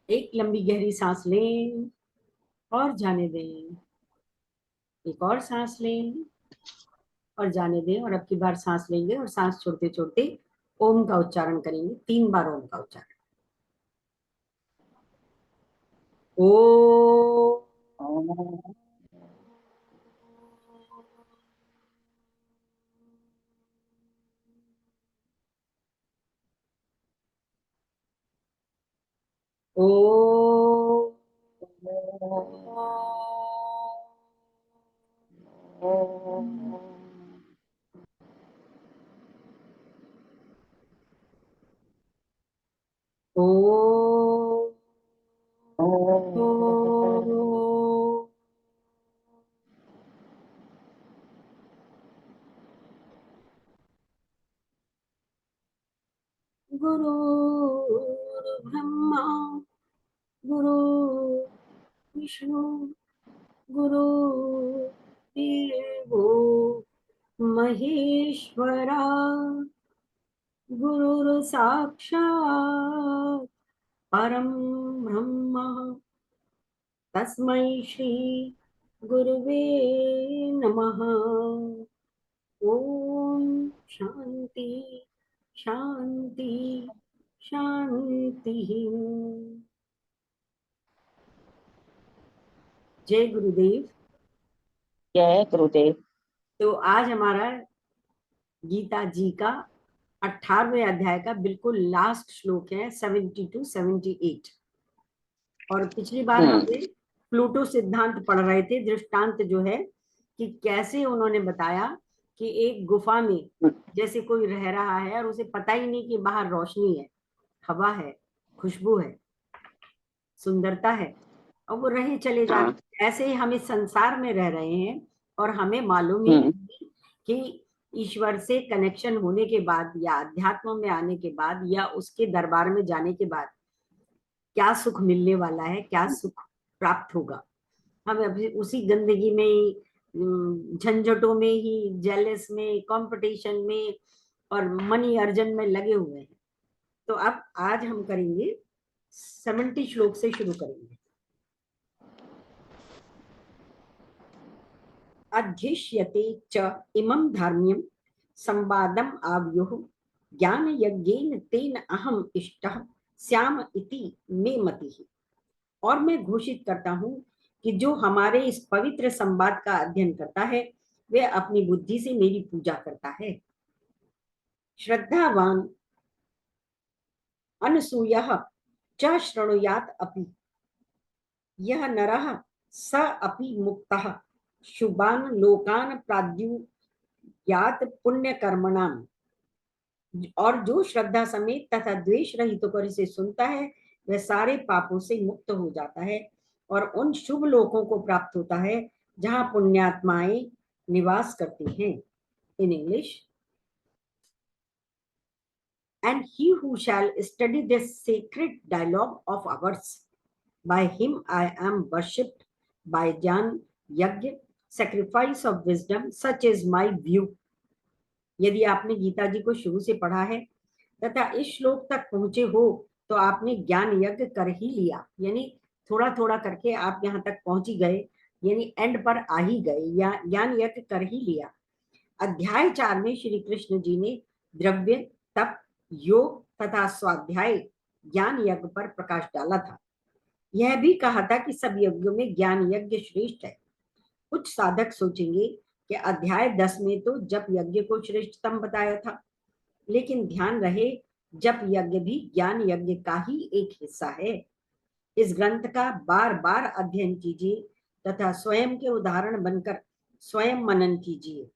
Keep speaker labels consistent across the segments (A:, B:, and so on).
A: एक लंबी गहरी सांस लें और जाने दें। एक और सांस लें और जाने दें। और अब की बार सांस लेंगे और सांस छोड़ते छोड़ते ओम का उच्चारण करेंगे। 3 बार ओम का उच्चारण। ओ ओ ओ ओ गुरु ब्रह्मा गुरु विष्णु गुरु देवो महेश्वरा गुरु साक्षात् परम ब्रह्म तस्मै श्री गुरुवे नमः। ओम शांति शांति शांति। जय गुरुदेव।
B: जय गुरुदेव।
A: तो आज हमारा गीता जी का 18वें अध्याय का बिल्कुल लास्ट श्लोक है 70 to 78। और पिछली बार हमने प्लूटो सिद्धांत पढ़ रहे थे। दृष्टांत जो है कि कैसे उन्होंने बताया कि एक गुफा में जैसे कोई रह रहा है और उसे पता ही नहीं कि बाहर रोशनी है, हवा है, खुशबू है, सुंदरता है, और वो रहे चले जा रहे हैं। ऐसे ही हम इस संसार में रह रहे हैं और हमें मालूम ही नहीं कि ईश्वर से कनेक्शन होने के बाद या अध्यात्म में आने के बाद या उसके दरबार में जाने के बाद क्या सुख मिलने वाला है, क्या सुख प्राप्त होगा। हम अभी उसी गंदगी में ही, झंझटों में ही, जेलस में, कंपटीशन में और मनी अर्जन में लगे हुए हैं। तो अब आज हम करेंगे 70 श्लोक से शुरू करेंगे। अध्यक्ष्यते च इमं धार्म्यं संवादम आव्युः ज्ञान यज्ञेन तेन अहम इष्टः श्याम इति मे मतिः। और मैं घोषित करता हूँ कि जो हमारे इस पवित्र संवाद का अध्ययन करता है वह अपनी बुद्धि से मेरी पूजा करता है। श्रद्धावान अनसूयः च शृणुयात् अपि यह नरः स अपि मुक्तः शुभान लोकान प्राद्युयात पुण्य कर्मणाम। और जो श्रद्धा समेत तथा द्वेष रहित होकर इसे सुनता है वह सारे पापों से मुक्त हो जाता है और उन शुभ लोकों को प्राप्त होता है जहां पुण्यात्माएं निवास करती हैं। In English, and he who shall study this sacred dialogue of ours, by him I am worshipped by Jnana Yajna, sacrifice of wisdom, such is my view। यदि आपने गीता जी को शुरू से पढ़ा है तथा इस श्लोक तक पहुंचे हो तो आपने ज्ञान यज्ञ कर ही लिया। यानी थोड़ा थोड़ा करके आप यहाँ तक पहुंच ही गए, यानी एंड पर आ ही गए, या ज्ञान यज्ञ कर ही लिया। अध्याय 4 में श्री कृष्ण जी ने द्रव्य, तप, योग तथा स्वाध्याय ज्ञान यज्ञ पर प्रकाश डाला था। यह भी कहा था कि सब यज्ञों में ज्ञान यज्ञ श्रेष्ठ है। कुछ साधक सोचेंगे कि अध्याय 10 में तो जप यज्ञ को श्रेष्ठतम बताया था, लेकिन ध्यान रहे जप यज्ञ भी ज्ञान यज्ञ का ही एक हिस्सा है। इस ग्रंथ का बार बार अध्ययन कीजिए तथा स्वयं के उदाहरण बनकर स्वयं मनन कीजिए।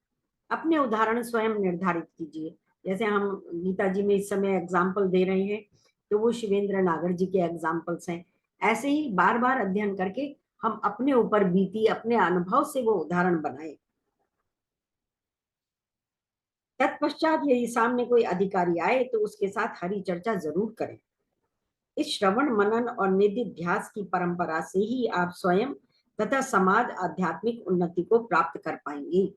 A: अपने उदाहरण स्वयं निर्धारित कीजिए। जैसे हम गीता जी में इस समय एग्जाम्पल दे रहे हैं तो वो शिवेंद्र नागर जी के एग्जाम्पल्स हैं। ऐसे ही बार बार अध्ययन करके हम अपने ऊपर बीती अपने अनुभव से वो उदाहरण बनाए। तत्पश्चात यदि सामने कोई अधिकारी आए तो उसके साथ हरी चर्चा जरूर करें। इस श्रवण मनन और निधिध्यास की परंपरा से ही आप स्वयं तथा समाज आध्यात्मिक उन्नति को प्राप्त कर पाएंगे।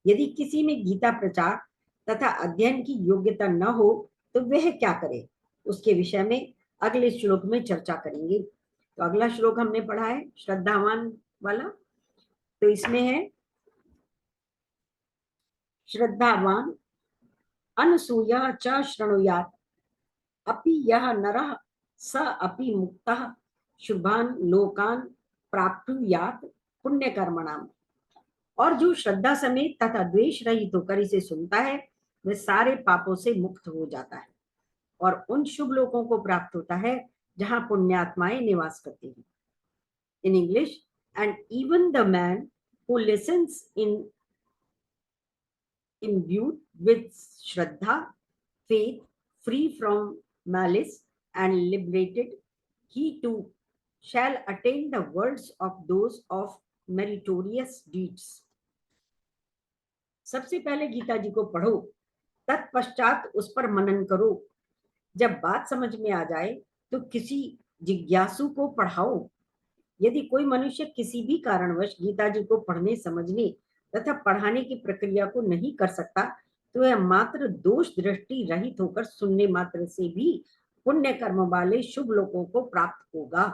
A: यदि किसी में गीता प्रचार तथा अध्ययन की योग्यता न हो तो वह क्या करे, उसके विषय में अगले श्लोक में चर्चा करेंगे। तो अगला श्लोक हमने पढ़ा है श्रद्धावान वाला, तो इसमें है श्रद्धावान अनसूया च शृणुयात् अपि यह नरः स अपि मुक्तः शुभान लोकान प्राप्नुयात् पुण्य कर्मणाम। और जो श्रद्धा समेत तथा द्वेष रहित होकर इसे सुनता है वह सारे पापों से मुक्त हो जाता है और उन शुभ लोगों को प्राप्त होता है जहां पुण्यात्माएं निवास करती हैं। In English, and even the man who lessons in imbued with Shraddha, faith, free from malice, and liberated, he too shall attain the worlds of those of meritorious deeds. सबसे पहले गीता जी को पढ़ो, तत्पश्चात उस पर मनन करो। जब बात समझ में आ जाए तो किसी जिज्ञासु को पढ़ाओ। यदि कोई मनुष्य किसी भी कारणवश गीता जी को पढ़ने, समझने तथा पढ़ाने की प्रक्रिया को नहीं कर सकता तो यह मात्र दोष दृष्टि रहित होकर सुनने मात्र से भी पुण्य कर्म वाले शुभ लोगों को प्राप्त होगा।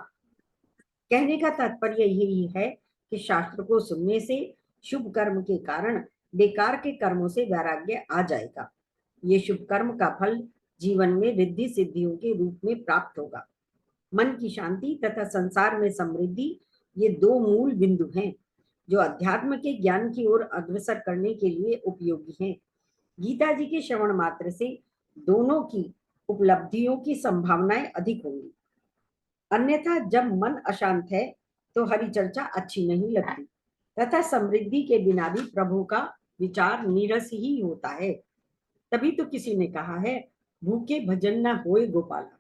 A: कहने का तात्पर्य यही है कि शास्त्र को सुनने से शुभ कर्म के कारण बेकार के कर्मों से वैराग्य आ जाएगा। ये शुभ कर्म का फल जीवन में रिद्धि सिद्धियों के रूप में प्राप्त होगा। मन की शांति तथा संसार में समृद्धि, ये दो मूल बिंदु हैं जो अध्यात्म के ज्ञान की ओर अग्रसर करने के लिए उपयोगी हैं। गीता जी के श्रवण मात्र से दोनों की उपलब्धियों की संभावनाएं अधिक होंगी। अन्यथा जब मन अशांत है तो हरि चर्चा अच्छी नहीं लगती तथा समृद्धि के बिना भी प्रभु का विचार नीरस ही होता है। तभी तो किसी ने कहा है, भूखे भजन न होए गोपाला।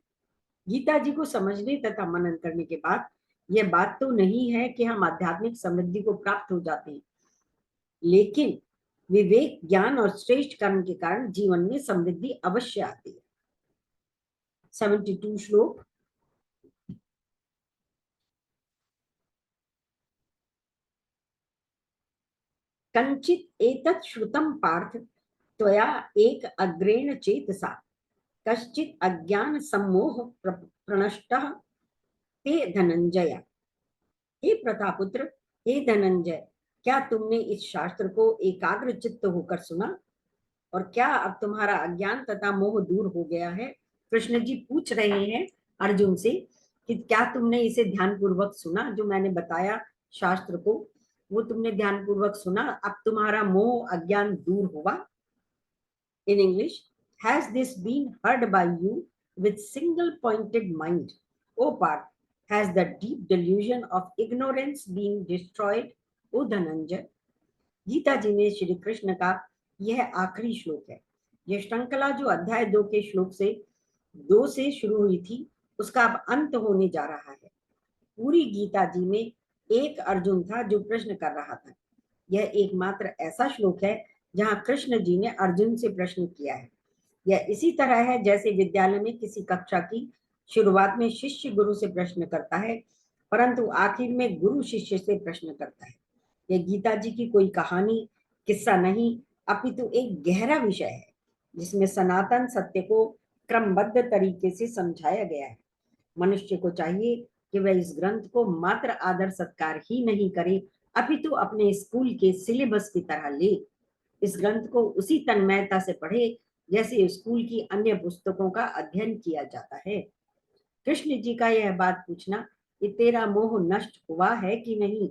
A: गीता जी को समझने तथा मनन करने के बाद यह बात तो नहीं है कि हम आध्यात्मिक समृद्धि को प्राप्त हो जाते हैं, लेकिन विवेक, ज्ञान और श्रेष्ठ कर्म के कारण जीवन में समृद्धि अवश्य आती है। 72 श्लोक। कंचित एतत् श्रुतं पार्थ त्वया एक अग्रेण चेतसा कश्चित अज्ञान सम्मोह प्रणष्टः हे धनंजय। हे प्रतापुत्र, हे धनंजय, क्या तुमने इस शास्त्र को एकाग्र चित्त होकर सुना और क्या अब तुम्हारा अज्ञान तथा मोह दूर हो गया है? कृष्ण जी पूछ रहे हैं अर्जुन से कि क्या तुमने इसे ध्यान पूर्वक सुना, जो मैंने बताया शास्त्र को वो तुमने ध्यान पूर्वक सुना, अब तुम्हारा मोह अज्ञान दूर हुआ। In English, has this been heard by you with single pointed mind, O Partha, has the deep delusion of ignorance been destroyed, O Dhananjay. Gita ji में श्री कृष्ण का यह आखिरी श्लोक है। यह श्रृंखला जो अध्याय 2 के श्लोक से 2 से शुरू हुई थी उसका अब अंत होने जा रहा है। पूरी गीता जी में एक अर्जुन था जो प्रश्न कर रहा था। यह एकमात्र ऐसा श्लोक है जहां कृष्ण जी ने अर्जुन से प्रश्न किया है। यह इसी तरह है जैसे विद्यालय में किसी कक्षा की शुरुआत में शिष्य गुरु से प्रश्न करता है, परंतु आखिर में गुरु शिष्य से प्रश्न करता है। यह गीता जी की कोई कहानी, किस्सा नहीं, अपितु एक गहरा विषय है जिसमें सनातन सत्य को क्रमबद्ध तरीके से समझाया गया है। मनुष्य को चाहिए कि वह इस ग्रंथ को मात्र आदर सत्कार ही नहीं करे, अपितु अपने स्कूल के सिलेबस की तरह ले। इस ग्रंथ को उसी तन्मयता से पढ़े जैसे स्कूल की अन्य पुस्तकों का अध्ययन किया जाता है। कृष्ण जी का यह बात पूछना कि तेरा मोह नष्ट हुआ है कि नहीं,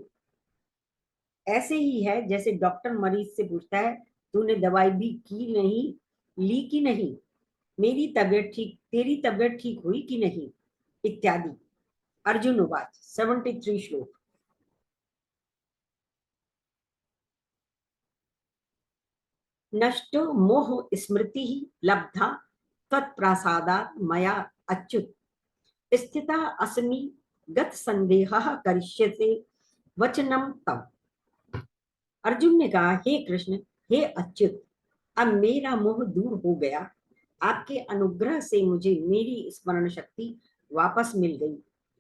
A: ऐसे ही है जैसे डॉक्टर मरीज से पूछता है, तूने दवाई भी की नहीं, ली कि नहीं, मेरी तबीयत ठीक, तेरी तबीयत ठीक हुई कि नहीं, इत्यादि। अर्जुन उवाच। 73 श्लोक। नष्टो मोह स्मृति लब्धा तत्प्रसादात् मया अच्युत स्थिता अस्मि गत संदेहः करिष्यते वचनम तव। अर्जुन ने कहा, हे कृष्ण, हे अच्युत, अब मेरा मोह दूर हो गया। आपके अनुग्रह से मुझे मेरी स्मरण शक्ति वापस मिल गई।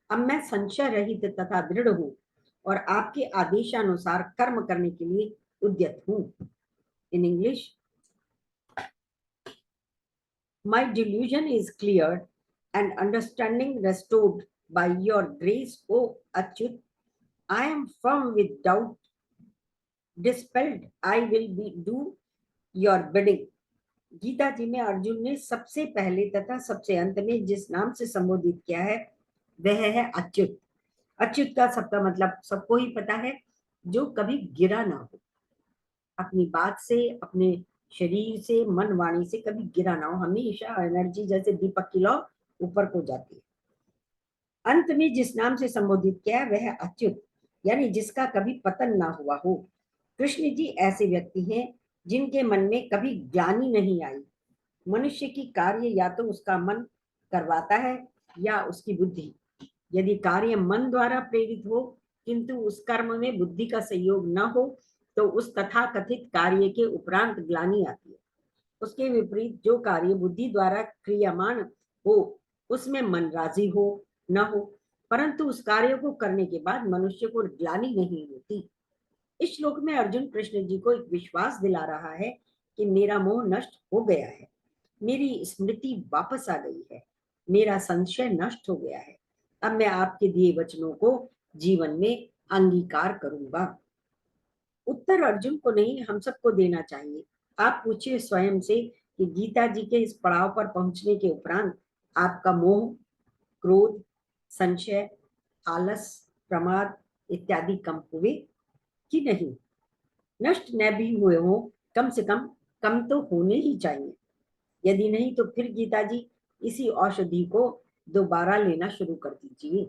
A: अब मैं संशय रहित तथा दृढ़ हूँ और आपके आदेशानुसार कर्म करने के लिए उद्यत हूँ। In English, my delusion is cleared and understanding restored by your grace, O Achyut. I am firm with doubt dispelled. I will do your bidding. Gita ji में अर्जुन ने सबसे पहले तथा सबसे अंत में जिस नाम से संबोधित किया है वह है अच्युत। अच्युत का सबका मतलब सबको ही पता है, जो कभी गिरा ना हो, अपनी बात से, अपने शरीर से, मन वाणी से कभी गिरा ना हो, हमेशा एनर्जी जैसे दीपक की लौ ऊपर को जाती है। अंत में जिस नाम से संबोधित किया है वह अच्युत, यानी जिसका कभी पतन ना हुआ हो। कृष्ण जी ऐसे व्यक्ति हैं जिनके मन में कभी ग्लानि नहीं आई। मनुष्य की कार्य या तो उसका मन करवाता है या उसकी बुद्धि। यदि कार्य मन द्वारा प्रेरित हो किंतु उस कर्म में बुद्धि का सहयोग न हो तो उस तथाकथित कार्य के उपरांत ग्लानि आती है। उसके विपरीत जो कार्य बुद्धि द्वारा क्रियामान हो उसमें मन राजी हो न हो, परंतु उस कार्य को करने के बाद मनुष्य को ग्लानि नहीं होती। इस श्लोक में अर्जुन कृष्ण जी को एक विश्वास दिला रहा है कि मेरा मोह नष्ट हो गया है, मेरी स्मृति वापस आ गई है, मेरा संशय नष्ट हो गया है। अब मैं आपके दिए वचनों को जीवन में अंगीकार करूंगा। उत्तर अर्जुन को नहीं, हम सबको देना चाहिए। आप पूछिए स्वयं से कि गीता जी के इस पड़ाव पर पहुंचने के उपरांत आपका मोह, क्रोध, संशय, आलस, प्रमाद इत्यादि कम हुए कि नहीं? नष्ट न भी हुए हो, कम से कम तो होने ही चाहिए। यदि नहीं तो फिर गीता जी इसी औषधि को दोबारा लेना शुरू कर दीजिए।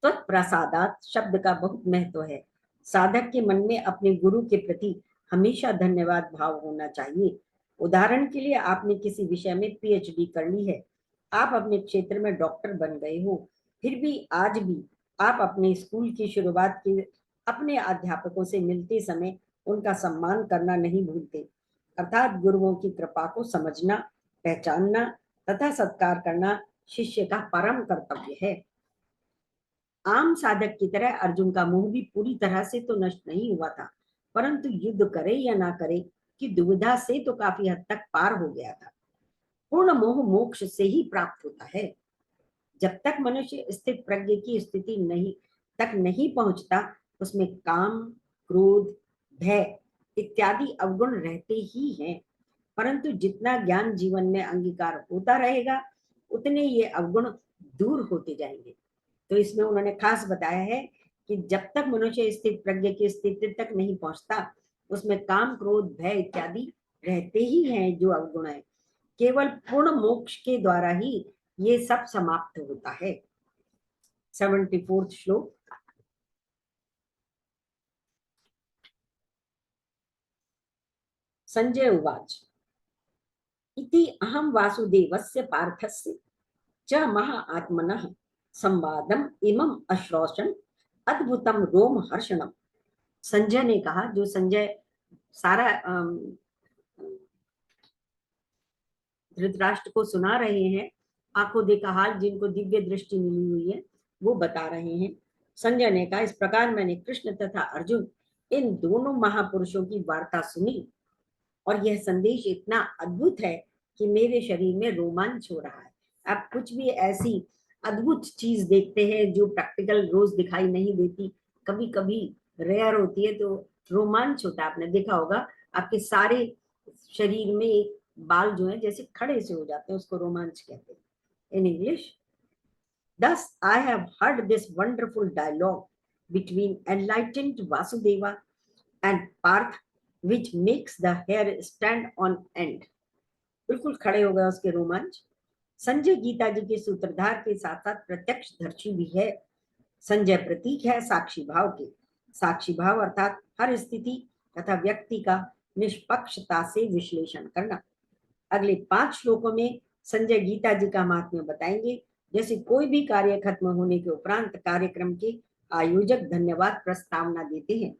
A: तत्प्रसादात शब्द का बहुत महत्व है। साधक के मन में अपने गुरु के प्रति हमेशा धन्यवाद भाव होना चाहिए। उदाहरण के लिए आपने किसी विषय में पीएचडी कर ली है, आप अपने क्षेत्र में डॉक्टर बन गए हो, फिर भी आज भी आप अपने स्कूल की शुरुआत के अपने अध्यापकों से मिलते समय उनका सम्मान करना नहीं भूलते। अर्थात गुरुओं की कृपा को समझना, पहचानना तथा सत्कार करना शिष्य का परम कर्तव्य है। आम साधक की तरह अर्जुन का मोह भी पूरी तरह से तो नष्ट नहीं हुआ था, परंतु युद्ध करे या ना करे कि दुविधा से तो काफी हद तक पार हो गया था। पूर्ण मोह मोक्ष से ही प्राप्त होता है। जब तक मनुष्य स्थित प्रज्ञ की स्थिति नहीं पहुंचता, उसमें काम, क्रोध, भय इत्यादि अवगुण रहते ही हैं। परंतु जितना ज्ञान जीवन में अंगीकार होता रहेगा उतने ये अवगुण दूर होते जाएंगे। तो इसमें उन्होंने खास बताया है कि जब तक मनुष्य स्थित प्रज्ञ की स्थिति तक नहीं पहुंचता, उसमें काम, क्रोध, भय इत्यादि रहते ही हैं जो अवगुण है। केवल पूर्ण मोक्ष के द्वारा ही ये सब समाप्त होता है। 74 श्लोक। संजय उवाच इति अहम वासुदेवस्य पार्थस्य च महाआत्मनः संवादम इमम अश्रोषण अद्भुतम रोम हर्षणम। संजय ने कहा, जो संजय सारा धृतराष्ट्र को सुना रहे हैं, आंखों देखा हाल जिनको दिव्य दृष्टि मिली हुई है वो बता रहे हैं। संजय ने कहा, इस प्रकार मैंने कृष्ण तथा अर्जुन इन दोनों महापुरुषों की वार्ता सुनी और यह संदेश इतना अद्भुत है कि मेरे शरीर में रोमांच हो रहा है। आप कुछ भी ऐसी अद्भुत चीज देखते हैं जो प्रैक्टिकल रोज दिखाई नहीं देती, कभी कभी रेयर होती है, तो रोमांच होता है। आपने देखा होगा आपके सारे शरीर में एक बाल जो है जैसे खड़े से हो जाते हैं, उसको रोमांच कहते हैं in English. Thus I have heard this wonderful dialogue between enlightened Vasudeva and Parth which makes the hair stand on end। बिल्कुल खड़े हो गए उसके रोमांच। संजय गीता जी के सूत्रधार के साथ साथ प्रत्यक्षदर्शी भी है। संजय प्रतीक है साक्षी भाव के। साक्षी भाव अर्थात हर स्थिति तथा व्यक्ति का निष्पक्षता से विश्लेषण करना। अगले 5 श्लोकों में संजय गीता जी का महात्म्य बताएंगे। जैसे कोई भी कार्य खत्म होने के उपरांत कार्यक्रम के आयोजक धन्यवाद प्रस्तावना देते हैं,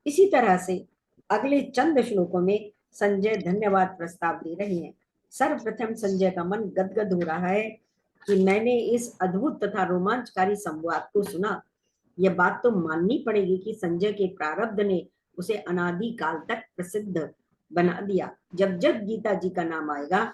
A: इसी तरह से अगले चंद श्लोकों में संजय धन्यवाद प्रस्ताव दे रहे हैं। सर्वप्रथम संजय का मन गदगद हो रहा है कि मैंने इस अद्भुत तथा रोमांचकारी संवाद को सुना। यह बात तो माननी पड़ेगी कि संजय के प्रारब्ध ने उसे अनादि काल तक प्रसिद्ध बना दिया। जब जब गीता जी का नाम आएगा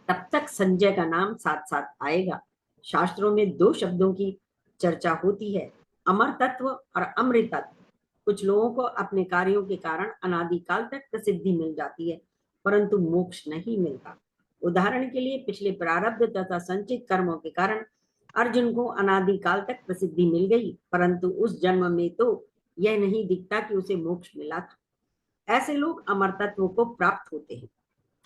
A: तब तक संजय का नाम साथ साथ आएगा। शास्त्रों में दो शब्दों की चर्चा होती है, अमर तत्व और अमृत तत्व। कुछ लोगों को अपने कार्यों के कारण अनादिकाल तक प्रसिद्धि मिल जाती है, परंतु मोक्ष नहीं मिलता। उदाहरण के लिए पिछले प्रारब्ध तथा संचित कर्मों के कारण अर्जुन को अनादिकाल तक प्रसिद्धि मिल गई, परंतु उस जन्म में तो यह नहीं दिखता कि उसे मोक्ष मिला था। ऐसे लोग अमर तत्व को प्राप्त होते हैं।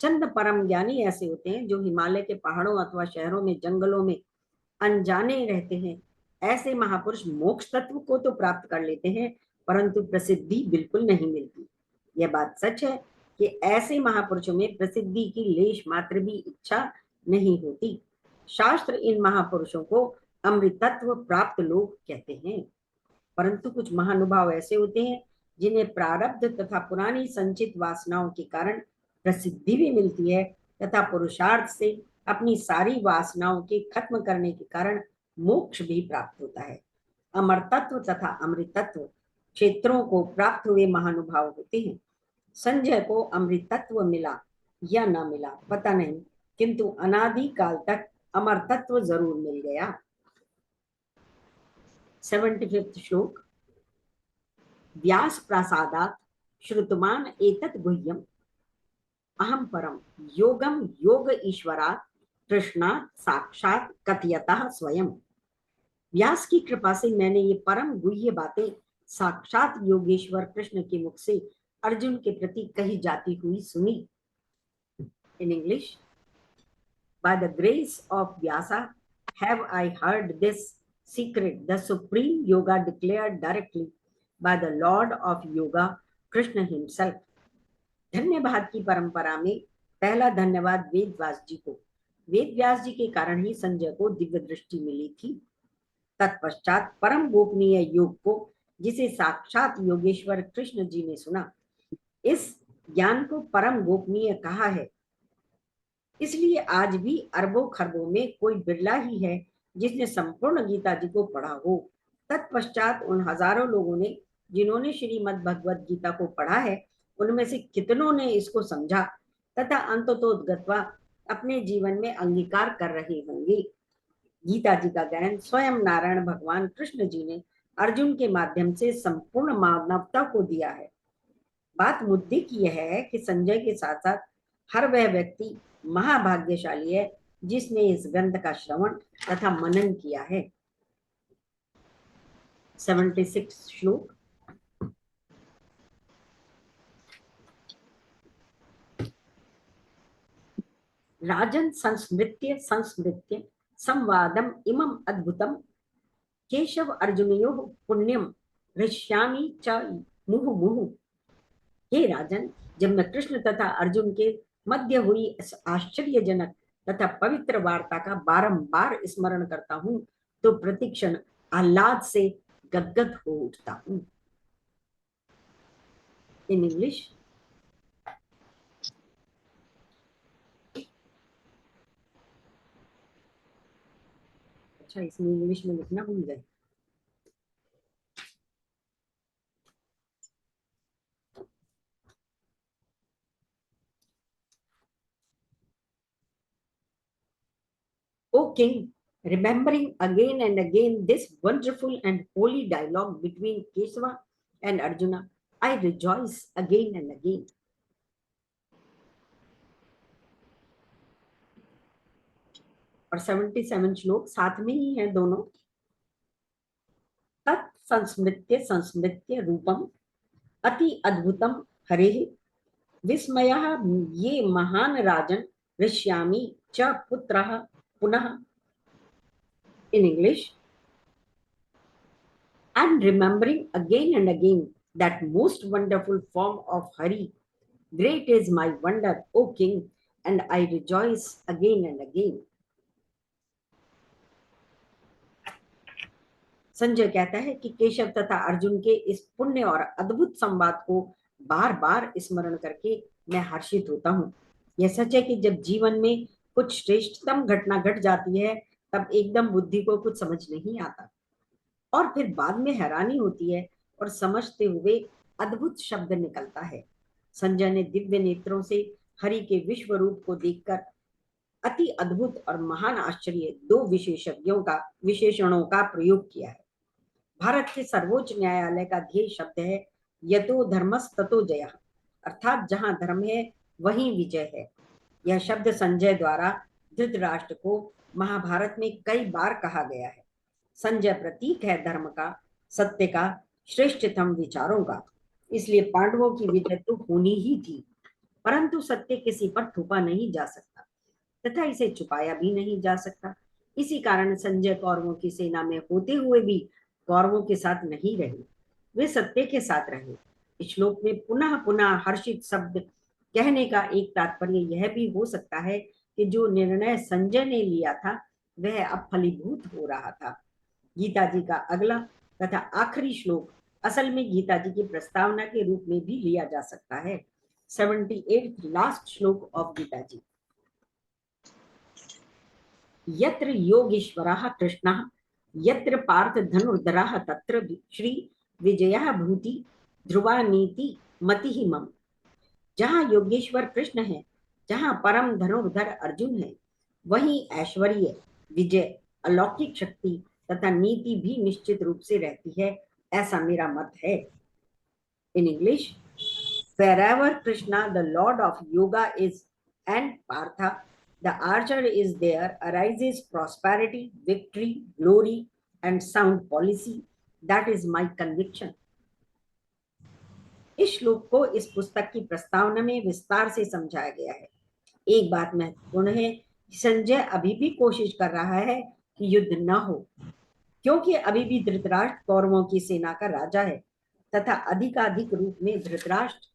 A: चंद परम ज्ञानी ऐसे होते हैं जो हिमालय के पहाड़ों अथवा शहरों में, जंगलों में अनजाने रहते हैं। ऐसे महापुरुष मोक्ष तत्व को तो प्राप्त कर लेते हैं, परंतु प्रसिद्धि बिल्कुल नहीं मिलती। यह बात सच है कि ऐसे महापुरुषों में प्रसिद्धि की लेश मात्र भी इच्छा नहीं होती। शास्त्र इन महापुरुषों को अमृत तत्व प्राप्त लोग कहते हैं। परंतु कुछ महानुभाव ऐसे होते हैं जिन्हें प्रारब्ध तथा पुरानी संचित वासनाओं के कारण प्रसिद्धि भी मिलती है तथा पुरुषार्थ से अपनी सारी वासनाओं के खत्म करने के कारण मोक्ष भी प्राप्त होता है। अमर तत्व तथा अमृत तत्व क्षेत्रों को प्राप्त हुए महानुभाव होते हैं। संजय को अमृत तत्व मिला या न मिला पता नहीं, किंतु अनादि काल तक अमर तत्व जरूर मिल गया। 75th श्लोक। व्यास प्रासादात श्रुतमान एतत् गुह्यम अहम परम योगम योग ईश्वरात् कृष्णात् साक्षात कथयतः स्वयं। व्यास की कृपा से मैंने ये परम गुह्य बातें साक्षात योगेश्वर कृष्ण के मुख से अर्जुन के प्रति कही जाती हुई सुनी। In English, by the grace of Vyasa have I heard this secret, the supreme yoga declared directly by the Lord of Yoga, Krishna himself. धन्यवाद की परंपरा में पहला धन्यवाद वेद व्यास जी को। वेद व्यास जी के कारण ही संजय को दिव्य दृष्टि मिली थी। तत्पश्चात परम गोपनीय योग को जिसे साक्षात योगेश्वर कृष्ण जी ने सुना, इस ज्ञान को परम गोपनीय कहा है। इसलिए आज भी अरबों खरबों में कोई बिरला ही है जिसने संपूर्ण गीता जी को पढ़ा हो। तत्पश्चात उन हजारों लोगों ने जिन्होंने श्रीमद् भगवद गीता को पढ़ा है, उनमें से कितनों ने इसको समझा तथा अंततोगत्वा अपने जीवन में अंगीकार कर रहे होंगे। गीता जी का ज्ञान स्वयं नारायण भगवान कृष्ण जी ने अर्जुन के माध्यम से संपूर्ण मानवता को दिया है। बात मुद्दे की यह है कि संजय के साथ साथ हर वह व्यक्ति महाभाग्यशाली है जिसने इस ग्रंथ का श्रवण तथा मनन किया है। 76 श्लोक। राजन संस्मृत्य संस्मृत्य संवादम इमम अद्भुतम केशव अर्जुनयोः पुण्यम हृष्यामि च मुहु मुहु। हे राजन, जब मैं कृष्ण तथा अर्जुन के मध्य हुई इस आश्चर्यजनक तथा पवित्र वार्ता का बारंबार स्मरण करता हूं तो प्रतिक्षण आह्लाद से गदगद हो उठता हूं। इन इंग्लिश, अच्छा इसमें इंग्लिश में लिखना भूल गए। O king, remembering again and again this wonderful and holy dialogue between Kesava and Arjuna, I rejoice again and again. और 77 श्लोक साथ में ही है दोनों। तत् संस्मृत्य संस्मृत्य रूपम अति अद्भुतम हरे विस्मयः ये महान राजन ऋष्यामि च पुत्रः पुनः। In English, and remembering again and again that most wonderful form of Hari, great is my wonder, O king, and I rejoice again and again. Sanjay कहता है कि केशव तथा अर्जुन के इस पुण्य और अद्भुत संवाद को बार बार स्मरण करके मैं हर्षित होता हूँ। यह सच है कि जब जीवन में कुछ श्रेष्ठतम घटना घट जाती है तब एकदम बुद्धि को कुछ समझ नहीं आता और फिर बाद में हैरानी होती है और समझते हुए अद्भुत शब्द निकलता है। संजय ने दिव्य नेत्रों से हरि के विश्व रूप को देखकर अति अद्भुत और महान आश्चर्य दो विशेषणों का प्रयोग किया है। भारत के सर्वोच्च न्यायालय का ध्येय शब्द है यतो धर्मस् ततो जयः, अर्थात जहां धर्म है वहीं विजय है। यह शब्द संजय द्वारा धृतराष्ट्र को महाभारत में कई बार कहा गया है। संजय प्रतीक है धर्म का, सत्य का, श्रेष्ठतम विचारों का। इसलिए पांडवों की विजय तो होनी ही थी, परंतु सत्य किसी पर थोपा नहीं जा सकता तथा इसे छुपाया भी नहीं जा सकता। इसी कारण संजय कौरवों की सेना में होते हुए भी कौरवों के साथ नहीं रहे, वे सत्य के साथ रहे। इस श्लोक में पुनः पुनः हर्षित शब्द कहने का एक तात्पर्य यह भी हो सकता है कि जो निर्णय संजय ने लिया था वह अब फलीभूत हो रहा था। गीता जी का अगला तथा आखिरी श्लोक असल में गीता जी की प्रस्तावना के रूप में भी लिया जा सकता है। 78th लास्ट श्लोक ऑफ गीता जी। यत्र योगीश्वरः कृष्णः यत्र पार्थ धनुर्धरः तत्र श्री विजयः भूति ध्रुवा नीति मतिः मम। जहां योगेश्वर कृष्ण है, जहां परम धनुर्धर अर्जुन है, वहीं ऐश्वर्य, विजय, अलौकिक शक्ति तथा नीति भी निश्चित रूप से रहती है, ऐसा मेरा मत है। In English, wherever Krishna, the Lord of Yoga, is and Partha, the archer, is there, arises prosperity, victory, glory, and sound policy. That is my conviction. इस श्लोक को इस पुस्तक की प्रस्तावना में विस्तार से समझाया गया है। एक बात महत्वपूर्ण है, संजय अभी भी कोशिश कर रहा है कि युद्ध न हो, क्योंकि अभी भी धृतराष्ट्र कौरवों की सेना का राजा है तथा अधिकाधिक रूप में धृतराष्ट्र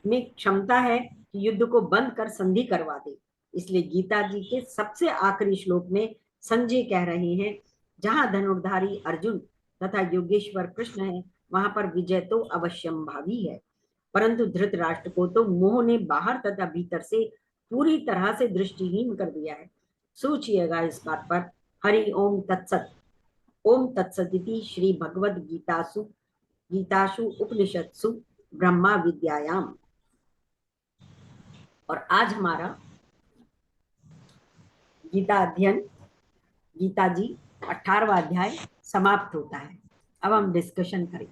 A: में क्षमता है कि युद्ध को बंद कर संधि करवा दे। इसलिए गीता जी के सबसे आखिरी श्लोक में संजय कह रहे हैं, जहां धनुर्धारी अर्जुन तथा योगेश्वर कृष्ण है, वहां पर विजय तो अवश्यंभावी है, परंतु धृतराष्ट्र को तो मोह ने बाहर तथा भीतर से पूरी तरह से दृष्टिहीन कर दिया है। सोचिएगा इस बात पर। हरि ओम तत्सत। ओम तत्सदिति श्री भगवद गीतासु उपनिषत्सु ब्रह्मा विद्यायाम। और आज हमारा गीता अध्ययन, गीता जी 18वां अध्याय समाप्त होता है। अब हम डिस्कशन करें।